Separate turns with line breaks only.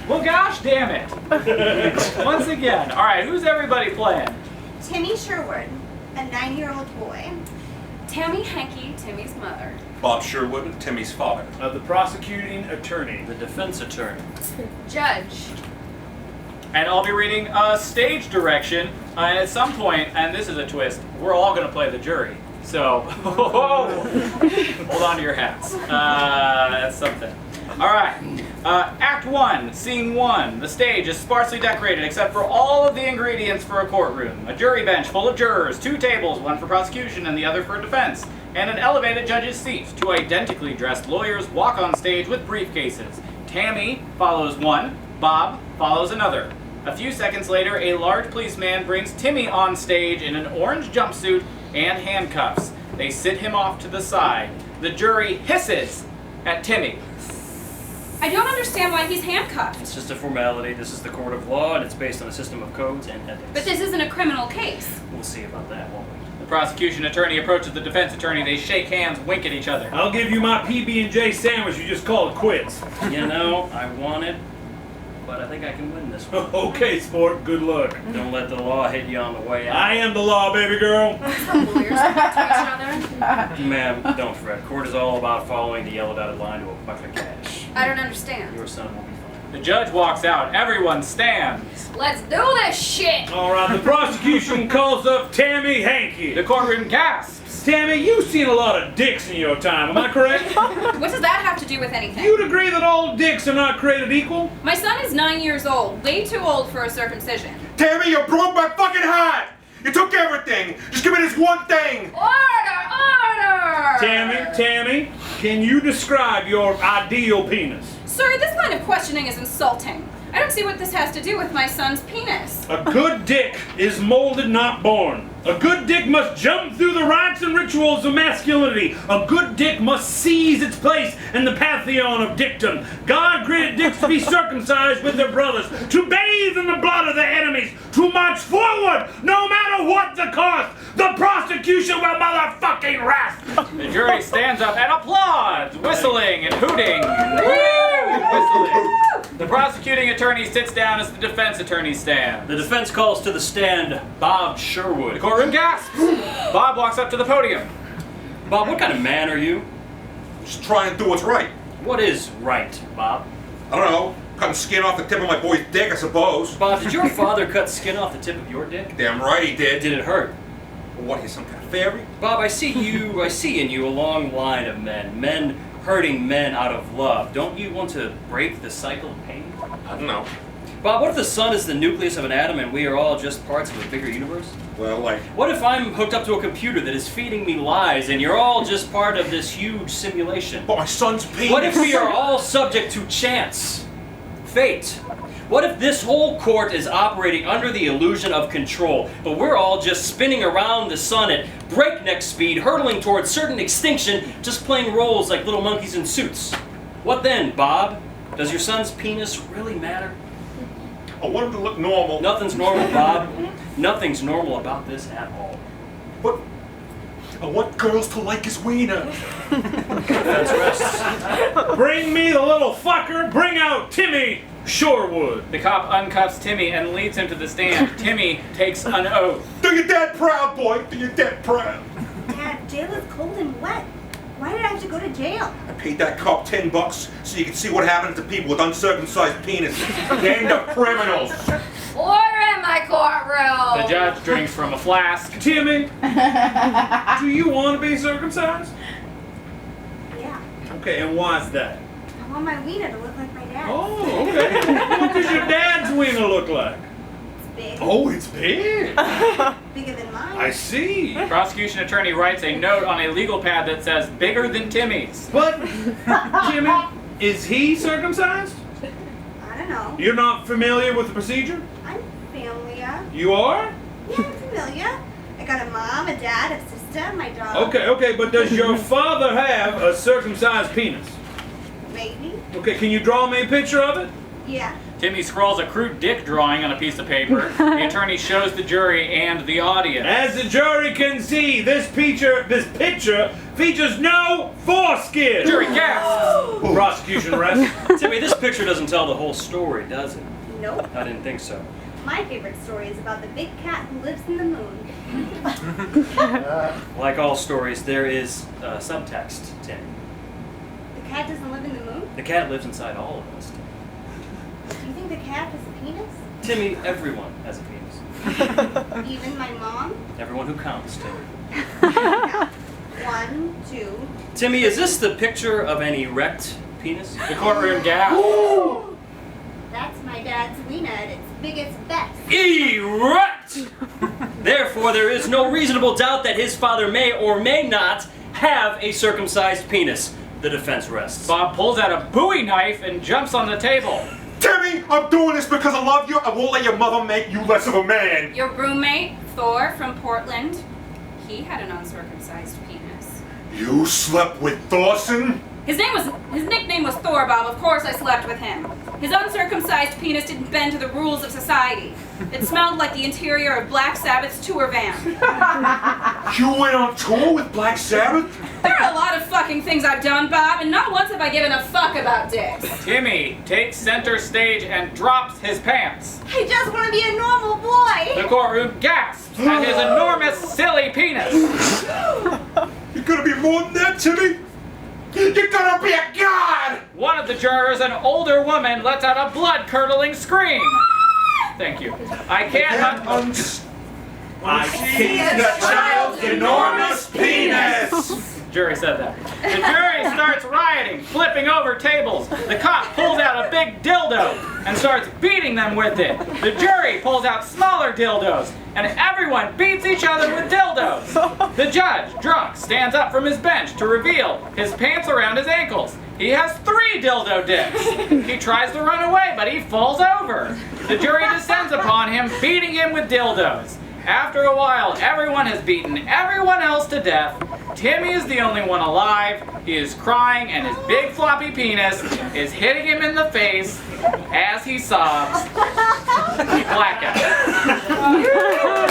Well, gosh damn it. Once again. All right, who's everybody playing?
Timmy Sherwood, a 9-year-old boy.
Tammy Hankey, Timmy's mother.
Bob Sherwood, Timmy's father.
The prosecuting attorney.
The defense attorney.
Judge.
And I'll be reading stage direction. And at some point, and this is a twist, we're all going to play the jury. So, hold on to your hats. That's something. All right. Act 1, Scene 1. The stage is sparsely decorated except for all of the ingredients for a courtroom. A jury bench full of jurors, 2 tables, one for prosecution and the other for defense, and an elevated judge's seat. 2 identically dressed lawyers walk on stage with briefcases. Tammy follows one, Bob follows another. A few seconds later, a large policeman brings Timmy on stage in an orange jumpsuit and handcuffs. They sit him off to the side. The jury hisses at Timmy.
I don't understand why he's handcuffed.
It's just a formality. This is the court of law, and it's based on a system of codes and ethics.
But this isn't a criminal case.
We'll see about that, won't we?
The prosecution attorney approaches the defense attorney. They shake hands, wink at each other.
I'll give you my PB&J sandwich. You just call it quits.
You know, I want it, but I think I can win this one.
Okay, sport. Good luck.
Don't let the law hit you on the way out.
I am the law, baby girl.
Some lawyers talk to each other.
Ma'am, don't fret. Court is all about following the yellow dotted line to a bucket of cash.
I don't understand.
Your son will be fine.
The judge walks out. Everyone stands.
Let's do this shit!
All right, the prosecution calls up Tammy Hankey.
The courtroom gasps.
Tammy, you've seen a lot of dicks in your time, am I correct?
What does that have to do with anything?
You'd agree that all dicks are not created equal?
My son is 9 years old, way too old for a circumcision.
Tammy, you broke my fucking heart! You took everything! Just give me this one thing!
Order!
Tammy, can you describe your ideal penis?
Sir, this line of questioning is insulting. I don't see what this has to do with my son's penis.
A good dick is molded, not born. A good dick must jump through the rites and rituals of masculinity. A good dick must seize its place in the pantheon of dickdom. God created dicks to be circumcised with their brothers, to bathe in the blood of their enemies, to march forward no matter what the cost. The prosecution will motherfucking rest.
The jury stands up and applauds, whistling and hooting. Whistling. The prosecuting attorney sits down as the defense attorney stands.
The defense calls to the stand Bob Sherwood.
The courtroom gasps. Bob walks up to the podium.
Bob, what kind of man are you?
Just trying to do what's right.
What is right, Bob?
I don't know. Cutting skin off the tip of my boy's dick, I suppose.
Bob, did your father cut skin off the tip of your dick?
Damn right he did.
Did it hurt?
What, he's some kind of fairy?
Bob, I see in you a long line of men hurting men out of love. Don't you want to break the cycle of pain?
I don't know.
Bob, what if the sun is the nucleus of an atom and we are all just parts of a bigger universe?
Well, like...
What if I'm hooked up to a computer that is feeding me lies and you're all just part of this huge simulation?
But my son's penis...
What if we are all subject to chance? Fate? What if this whole court is operating under the illusion of control, but we're all just spinning around the sun at breakneck speed, hurtling towards certain extinction, just playing roles like little monkeys in suits? What then, Bob? Does your son's penis really matter?
I want him to look normal.
Nothing's normal, Bob. Nothing's normal about this at all.
But I want girls to like his wiener.
Defense rests.
Bring me the little fucker. Bring out Timmy Sherwood.
The cop uncuffs Timmy and leads him to the stand. Timmy takes an oath.
Do your dad proud, boy. Do your dad proud.
Dad, jail is cold and wet. Why did I have to go to jail?
I paid that cop $10 so you can see what happens to people with uncircumcised penises. Damned up criminals.
Order in my courtroom!
The judge drinks from a flask.
Timmy, do you want to be circumcised?
Yeah.
Okay, and why's that?
I want my wiener to look like my dad's.
Oh, okay. What does your dad's wiener look like?
It's big.
Oh, it's big.
Bigger than mine.
I see.
Prosecution attorney writes a note on a legal pad that says, bigger than Timmy's.
But, Jimmy, is he circumcised?
I don't know.
You're not familiar with the procedure?
I'm familiar.
You are?
Yeah, I'm familiar. I got a mom, a dad, a sister, my dog.
Okay, but does your father have a circumcised penis?
Maybe.
Okay, can you draw me a picture of it?
Yeah.
Timmy scrawls a crude dick drawing on a piece of paper. The attorney shows the jury and the audience.
As the jury can see, this picture features no foreskin.
Jury gasps.
Prosecution rests.
Timmy, this picture doesn't tell the whole story, does it?
Nope.
I didn't think so.
My favorite story is about the big cat who lives in the moon.
Like all stories, there is subtext, Timmy.
The cat doesn't live in the moon?
The cat lives inside all of us, Timmy.
Do you think the cat has a penis?
Timmy, everyone has a penis.
Even my mom?
Everyone who counts, Timmy.
Yeah. 1, 2.
Timmy, is this the picture of an erect penis?
The courtroom gasps.
That's my dad's wiener at its biggest best.
Erect! Therefore, there is no reasonable doubt that his father may or may not have a circumcised penis. The defense rests.
Bob pulls out a Bowie knife and jumps on the table.
Timmy, I'm doing this because I love you. I won't let your mother make you less of a man.
Your roommate, Thor from Portland, he had an uncircumcised penis.
You slept with Thorson?
His nickname was Thor, Bob. Of course I slept with him. His uncircumcised penis didn't bend to the rules of society. It smelled like the interior of Black Sabbath's tour van.
You went on tour with Black Sabbath?
There are a lot of fucking things I've done, Bob, and not once have I given a fuck about dicks.
Timmy takes center stage and drops his pants.
I just want to be a normal boy.
The courtroom gasps at his enormous, silly penis.
You're gonna be more than that, Timmy? You're gonna be a god!
One of the jurors, an older woman, lets out a blood-curdling scream. Thank you. I can't
I see the child's enormous penis!
Jury said that. The jury starts rioting, flipping over tables. The cop pulls out a big dildo and starts beating them with it. The jury pulls out smaller dildos, and everyone beats each other with dildos. The judge, drunk, stands up from his bench to reveal his pants around his ankles. He has 3 dildo dicks. He tries to run away, but he falls over. The jury descends upon him, beating him with dildos. After a while, everyone has beaten everyone else to death. Timmy is the only one alive. He is crying, and his big floppy penis is hitting him in the face as he sobs. Blackout.